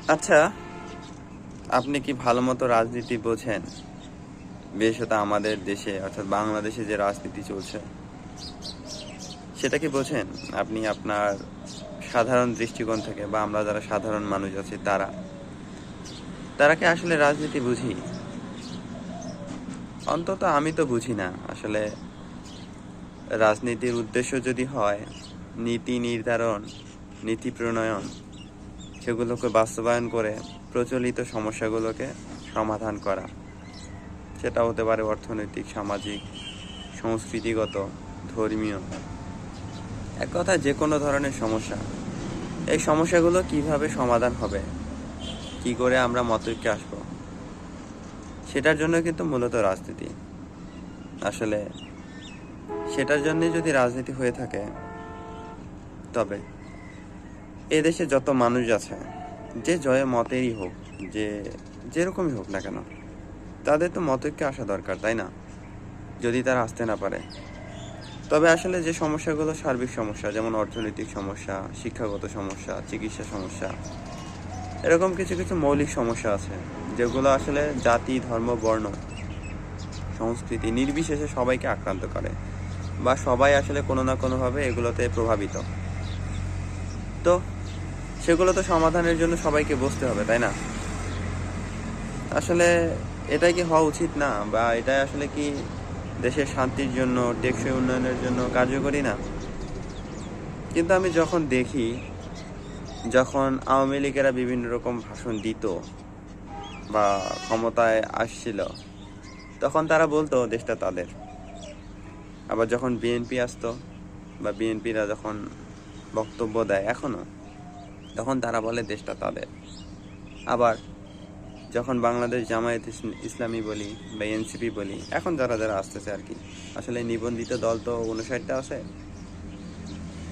আচ্ছা, আপনি কি ভালো মতো রাজনীতি বোঝেন? বিশেষত আমাদের দেশে অর্থাৎ বাংলাদেশে যে রাজনীতি চলছে সেটা কি বোঝেন? আপনি আপনার সাধারণ দৃষ্টিকোণ থেকে বা আমরা যারা সাধারণ মানুষ আছি তারা কি আসলে রাজনীতি বুঝি? অন্তত আমি তো বুঝি না। আসলে রাজনীতির উদ্দেশ্য যদি হয় নীতি নির্ধারণ, নীতি প্রণয়ন, সেগুলোকে বাস্তবায়ন করে প্রচলিত সমস্যাগুলোকে সমাধান করা, সেটা হতে পারে অর্থনৈতিক, সামাজিক, সংস্কৃতিগত, ধর্মীয়, এক কথায় যে কোনো ধরনের সমস্যা। এই সমস্যাগুলো কিভাবে সমাধান হবে, কি করে আমরা মতৈক্যে আসবো, সেটার জন্য কিন্তু মূলত রাজনীতি। আসলে সেটার জন্যই যদি রাজনীতি হয়ে থাকে, তবে এদেশে যত মানুষ আছে, যে জয় মতেরই হোক, যে যেরকমই হোক না কেন, তাদের তো মতৈক্যে আসা দরকার, তাই না? যদি তারা আসতে না পারে, তবে আসলে যে সমস্যাগুলো সার্বিক সমস্যা, যেমন অর্থনৈতিক সমস্যা, শিক্ষাগত সমস্যা, চিকিৎসা সমস্যা, এরকম কিছু কিছু মৌলিক সমস্যা আছে যেগুলো আসলে জাতি, ধর্ম, বর্ণ, সংস্কৃতি নির্বিশেষে সবাইকে আক্রান্ত করে, বা সবাই আসলে কোনো না কোনোভাবে এগুলোতে প্রভাবিত। তো সেগুলো তো সমাধানের জন্য সবাইকে বসতে হবে, তাই না? আসলে এটাই কি হওয়া উচিত না? বা এটাই আসলে কি দেশের শান্তির জন্য, টেকসই উন্নয়নের জন্য কার্যকরী না? কিন্তু আমি যখন দেখি, যখন আওয়ামী লীগেরা বিভিন্ন রকম ভাষণ দিত বা ক্ষমতায় আসছিল, তখন তারা বলতো দেশটা তাদের। আবার যখন বিএনপি আসতো বা বিএনপিরা যখন বক্তব্য দেয় এখনো, তখন তারা বলে দেশটা তাদের। আবার যখন বাংলাদেশ জামায়াত ইসলামী বলি বা এনসিপি বলি, এখন যারা যারা আসতেছে আর কি, আসলে নিবন্ধিত দল তো 59টা আছে,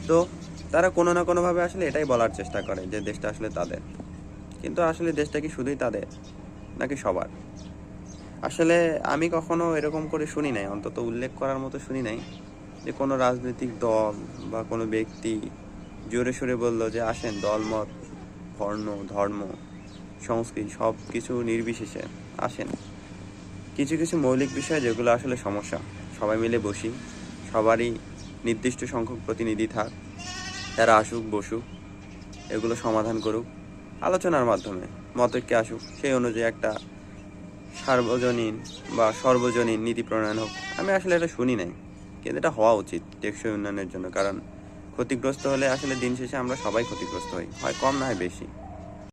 তো তারা কোনো না কোনোভাবে আসলে এটাই বলার চেষ্টা করে যে দেশটা আসলে তাদের। কিন্তু আসলে দেশটা কি শুধুই তাদের, নাকি সবার? আসলে আমি কখনো এরকম করে শুনি নাই, অন্তত উল্লেখ করার মতো শুনি নাই, যে কোনো রাজনৈতিক দল বা কোনো ব্যক্তি জোরে সোরে বলল যে আসেন, দলমত, বর্ণ, ধর্ম, সংস্কৃতি সব কিছু নির্বিশেষে আসেন, কিছু কিছু মৌলিক বিষয় যেগুলো আসলে সমস্যা, সবাই মিলে বসি, সবারই নির্দিষ্ট সংখ্যক প্রতিনিধি থাক, তারা আসুক, বসুক, এগুলো সমাধান করুক, আলোচনার মাধ্যমে মতৈক্যে আসুক, সেই অনুযায়ী একটা সার্বজনীন বা সর্বজনীন নীতি প্রণয়ন হোক। আমি আসলে এটা শুনি নাই, কিন্তু এটা হওয়া উচিত টেকসই উন্নয়নের জন্য। কারণ ক্ষতিগ্রস্ত হলে আসলে দিন শেষে আমরা সবাই ক্ষতিগ্রস্ত হই, হয় কম না হয় বেশি।